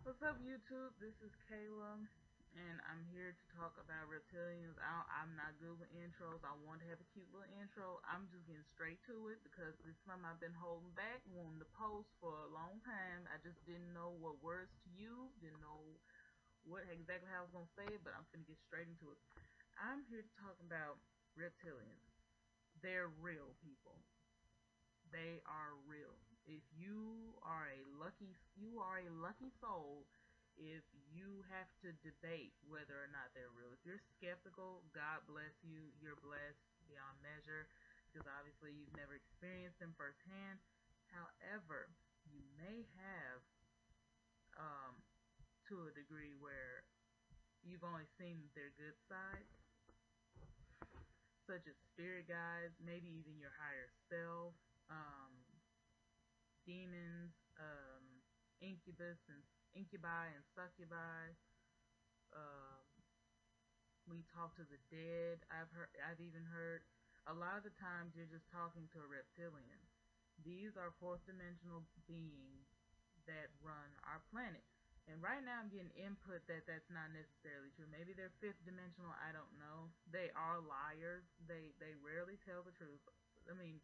What's up, YouTube? This is Kayla, and I'm here to talk about reptilians. I'm not good with intros. I want to have a cute little intro. I'm just getting straight to it because this is something I've been holding back, wanting to post for a long time. I just didn't know what words to use, didn't know what exactly how I was gonna say it, but I'm finna get straight into it. I'm here to talk about reptilians. They're real, people. They are real. If you are a lucky soul if you have to debate whether or not they're real. If you're skeptical, God bless you. You're blessed beyond measure because obviously you've never experienced them firsthand. However, you may have um, to a degree where you've only seen their good side, such as spirit guides, maybe even your higher self. Um, Demons, incubus and incubi and succubi. Um, we talk to the dead. I've even heard. A lot of the times you're just talking to a reptilian. These are fourth dimensional beings that run our planet. And right now I'm getting input that that's not necessarily true. Maybe they're fifth dimensional. I don't know. They are liars. They rarely tell the truth. I mean,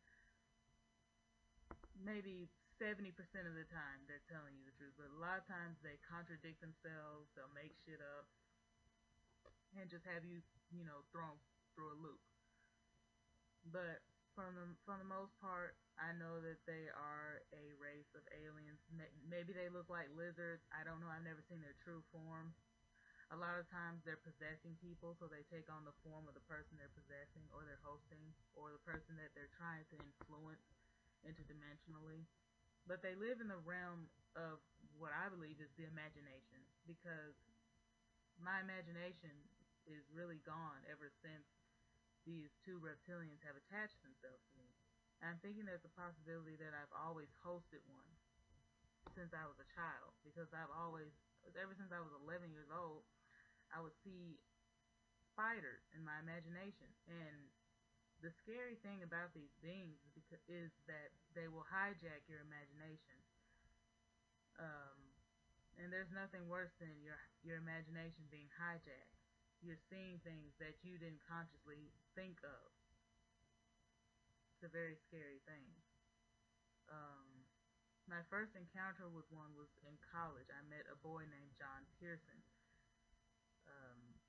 maybe 70% of the time they're telling you the truth, but a lot of times they contradict themselves, they'll make shit up, and just have you, thrown through a loop. But from the most part, I know that they are a race of aliens. Maybe they look like lizards. I don't know. I've never seen their true form. A lot of times they're possessing people, so they take on the form of the person they're possessing, or they're hosting, or the person that they're trying to influence interdimensionally. But they live in the realm of what I believe is the imagination, because my imagination is really gone ever since these two reptilians have attached themselves to me. And I'm thinking there's a possibility that I've always hosted one since I was a child, because ever since I was 11 years old, I would see spiders in my imagination. And the scary thing about these beings is that they will hijack your imagination. Um, And there's nothing worse than your imagination being hijacked. You're seeing things that you didn't consciously think of. It's a very scary thing. Um, my first encounter with one was in college. I met a boy named John Pearson. Um,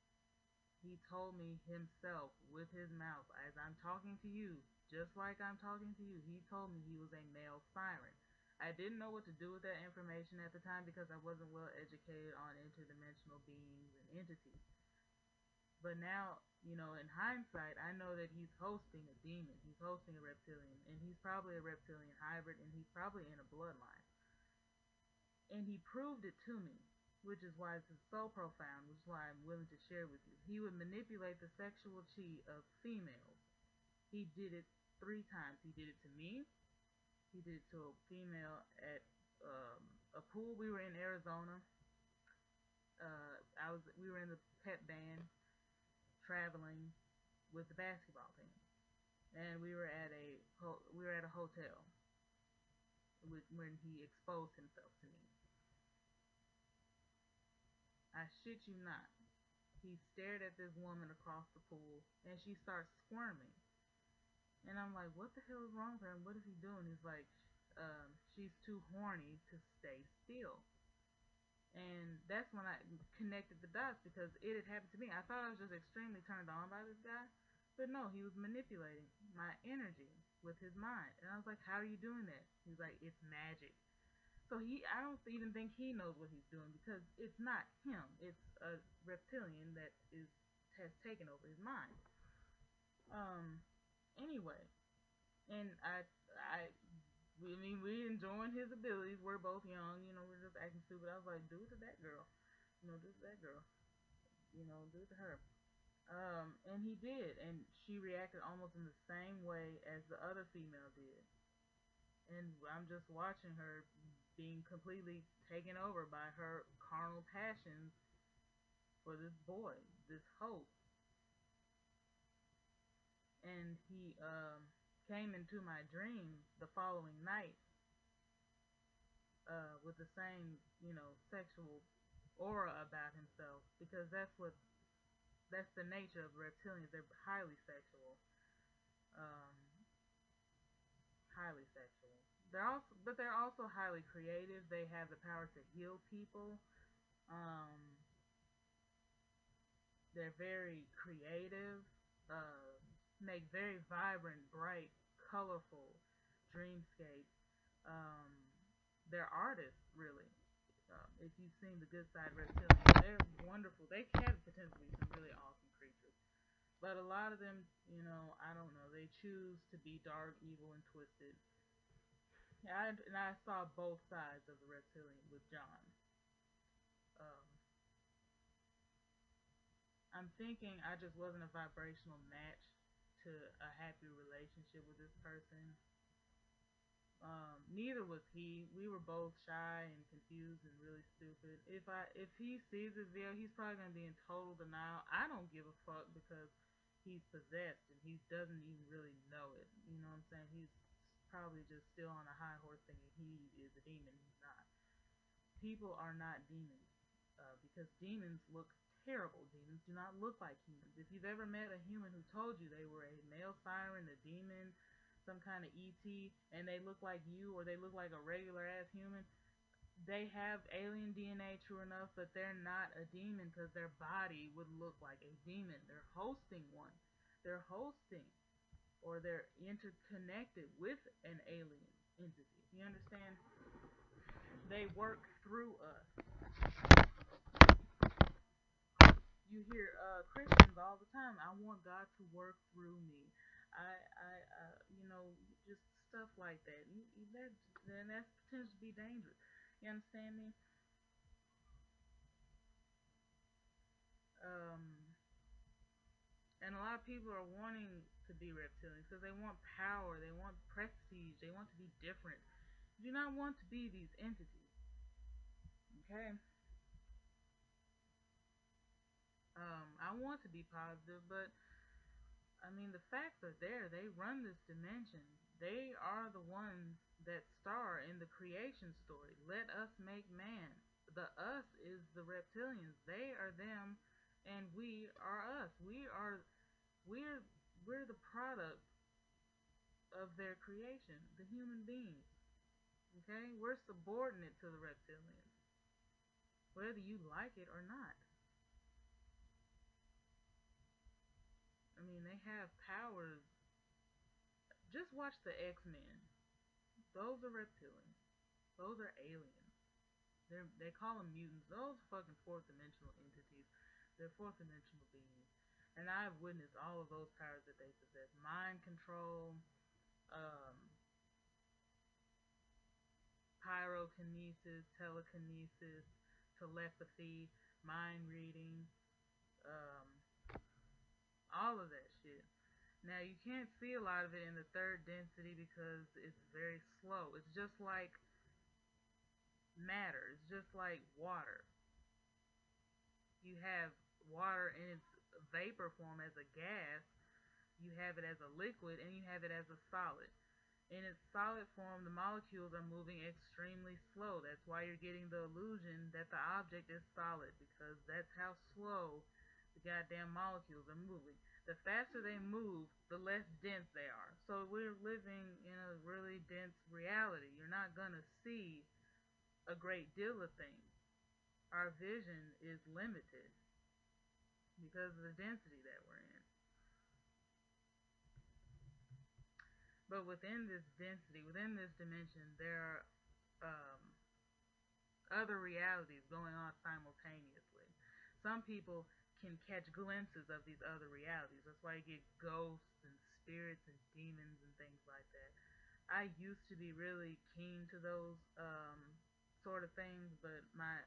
he told me himself with his mouth, as I'm talking to you, just like I'm talking to you, he told me he was a male siren. I didn't know what to do with that information at the time because I wasn't well educated on interdimensional beings and entities. But now, in hindsight, I know that he's hosting a demon. He's hosting a reptilian. And he's probably a reptilian hybrid. And he's probably in a bloodline. And he proved it to me. Which is why this is so profound. Which is why I'm willing to share with you. He would manipulate the sexual chi of females. He did it 3 times. He did it to me. He did it to a female at a pool. We were in Arizona. We were in the pep band traveling with the basketball team. And we were at a hotel when he exposed himself to me. I shit you not. He stared at this woman across the pool, and she starts squirming. And I'm like, what the hell is wrong with her? And what is he doing? He's like, she's too horny to stay still. And that's when I connected the dots because it had happened to me. I thought I was just extremely turned on by this guy. But no, he was manipulating my energy with his mind. And I was like, how are you doing that? He's like, it's magic. So I don't even think he knows what he's doing because it's not him. It's a reptilian that has taken over his mind. Um, anyway, and we enjoying his abilities. We're both young, we're just acting stupid. I was like, do it to that girl, do it to that girl, do it to her. And he did, and she reacted almost in the same way as the other female did. And I'm just watching her being completely taken over by her carnal passions for this boy, this hope. And he came into my dream the following night with the same, sexual aura about himself, because that's the nature of reptilians. They're highly sexual, um, highly sexual. They're also highly creative. They have the power to heal people. Um, they're very creative. Uh, make very vibrant, bright, colorful dreamscapes. Um, they're artists, really. If you've seen the Good Side reptilians, they're wonderful. They can potentially be some really awesome creatures. But a lot of them, I don't know. They choose to be dark, evil, and twisted. And I saw both sides of the reptilian with John. Um, I'm thinking I just wasn't a vibrational match to a happy relationship with this person. Neither was he. We were both shy and confused and really stupid. If he sees this video, he's probably gonna be in total denial. I don't give a fuck because he's possessed and he doesn't even really know it. You know what I'm saying? He's probably just still on a high horse thinking he is a demon. He's not. People are not demons, because demons look terrible. Demons do not look like humans. If you've ever met a human who told you they were a male siren, a demon, some kind of ET, and they look like you or they look like a regular ass human, they have alien DNA, true enough, but they're not a demon because their body would look like a demon. They're hosting one. They're hosting, or they're interconnected with an alien entity. You understand? They work through us. You hear Christians all the time. I want God to work through me. Just stuff like that. Then that's potential to be dangerous. You understand me? Um, and a lot of people are wanting to be reptilians because they want power, they want prestige, they want to be different. You do not want to be these entities. Okay. I want to be positive, but I mean, the facts are there. They run this dimension. They are the ones that star in the creation story. Let us make man. The us is the reptilians. They are them, and we are us. We're we're the product of their creation, the human beings. Okay, we're subordinate to the reptilians, whether you like it or not. I mean, they have powers. Just watch the X-Men. Those are reptilians. Those are aliens. They call them mutants. Those fucking fourth dimensional entities. They're fourth dimensional beings, and I've witnessed all of those powers that they possess: mind control, um, pyrokinesis, telekinesis, telepathy, mind reading, um, all of that shit. Now you can't see a lot of it in the third density because it's very slow. It's just like matter. It's just like water. You have water in its vapor form as a gas, you have it as a liquid, and you have it as a solid. In its solid form, the molecules are moving extremely slow. That's why you're getting the illusion that the object is solid, because that's how slow the goddamn molecules are moving. The faster they move, the less dense they are. So we're living in a really dense reality. You're not going to see a great deal of things. Our vision is limited because of the density that we're in. But within this density, within this dimension, there are other realities going on simultaneously. Some people can catch glimpses of these other realities. That's why you get ghosts and spirits and demons and things like that. I used to be really keen to those sort of things, but my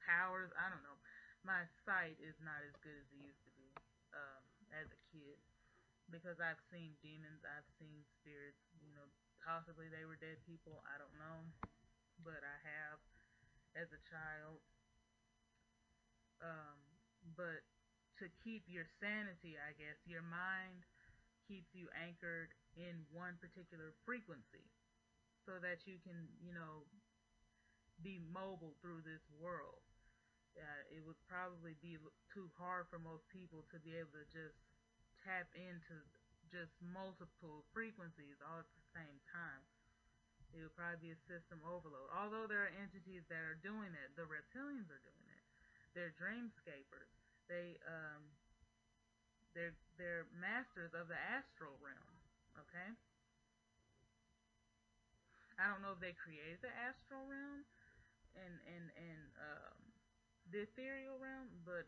powers, I don't know, my sight is not as good as it used to be as a kid, because I've seen demons, I've seen spirits, possibly they were dead people, I don't know, but I have as a child. Um, but to keep your sanity, I guess, your mind keeps you anchored in one particular frequency. so that you can, be mobile through this world. It would probably be too hard for most people to be able to just tap into just multiple frequencies all at the same time. It would probably be a system overload. Although there are entities that are doing it, the reptilians are doing it. They're dreamscapers. They're masters of the astral realm. Okay, I don't know if they created the astral realm and the ethereal realm, but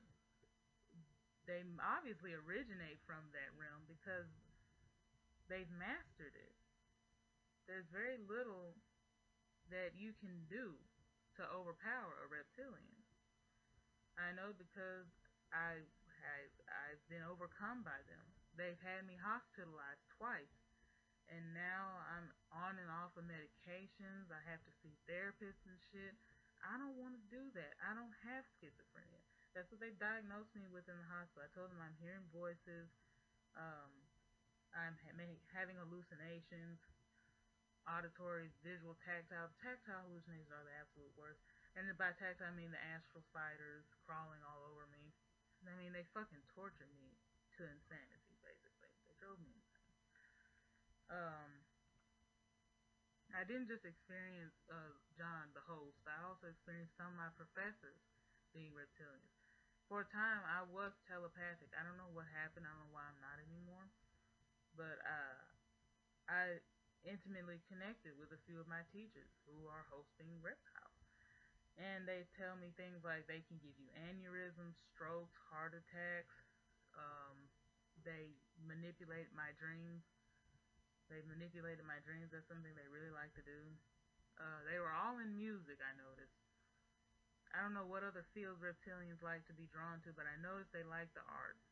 they obviously originate from that realm because they've mastered it. There's very little that you can do to overpower a reptilian. I know because I've been overcome by them. They've had me hospitalized twice, and now I'm on and off of medications. I have to see therapists and shit. I don't want to do that. I don't have schizophrenia. That's what they diagnosed me with in the hospital. I told them I'm hearing voices. Um, I'm having hallucinations, auditory, visual, tactile. Tactile hallucinations are the absolute worst. And by tactile, I mean the astral spiders crawling all over me. I mean, they fucking tortured me to insanity, basically. They drove me insane. Um, I didn't just experience John the host. I also experienced some of my professors being reptilians. For a time, I was telepathic. I don't know what happened. I don't know why I'm not anymore. But I intimately connected with a few of my teachers who are hosting reptiles. And they tell me things like they can give you aneurysms, strokes, heart attacks. Um, they manipulate my dreams. They manipulated my dreams. That's something they really like to do. They were all in music, I noticed. I don't know what other fields reptilians like to be drawn to, but I noticed they like the arts.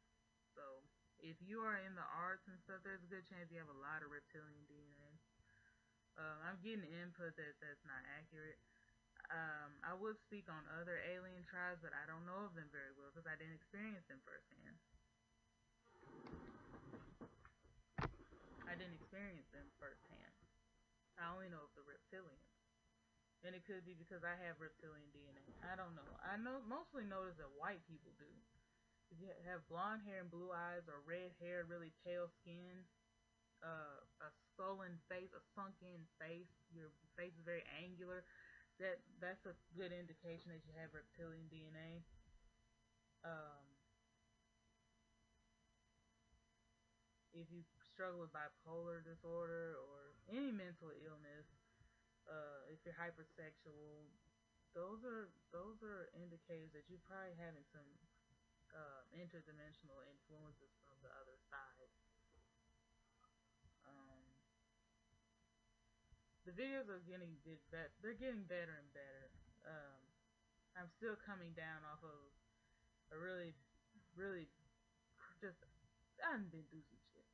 So if you are in the arts and stuff, there's a good chance you have a lot of reptilian DNA. I'm getting input that's not accurate. I would speak on other alien tribes, but I don't know of them very well because I didn't experience them firsthand. I didn't experience them firsthand. I only know of the reptilians. And it could be because I have reptilian DNA. I don't know. I know mostly notice that white people do. If you have blonde hair and blue eyes, or red hair, really pale skin, a sullen face, a sunken face, your face is very angular, that's a good indication that you have reptilian DNA. Um, if you struggle with bipolar disorder or any mental illness, if you're hypersexual, those are indicators that you're probably having some interdimensional influences from the other side. Um, the videos are they're getting better and better. Um, I'm still coming down off of a really just I've been through some shit.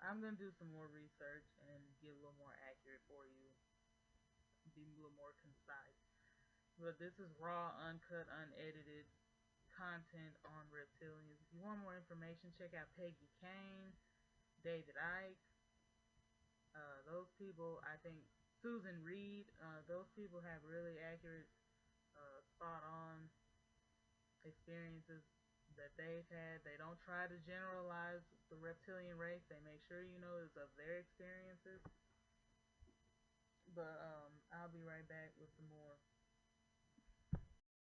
I'm gonna do some more research and get a little more accurate for you, be a little more concise. But this is raw, uncut, unedited content on reptilians. If you want more information, check out Peggy Kane, David Icke. Those people, I think, Susan Reed. Those people have really accurate, spot on experiences that they've had. They don't try to generalize the reptilian race. They make sure you know it's of their experiences. But I'll be right back with some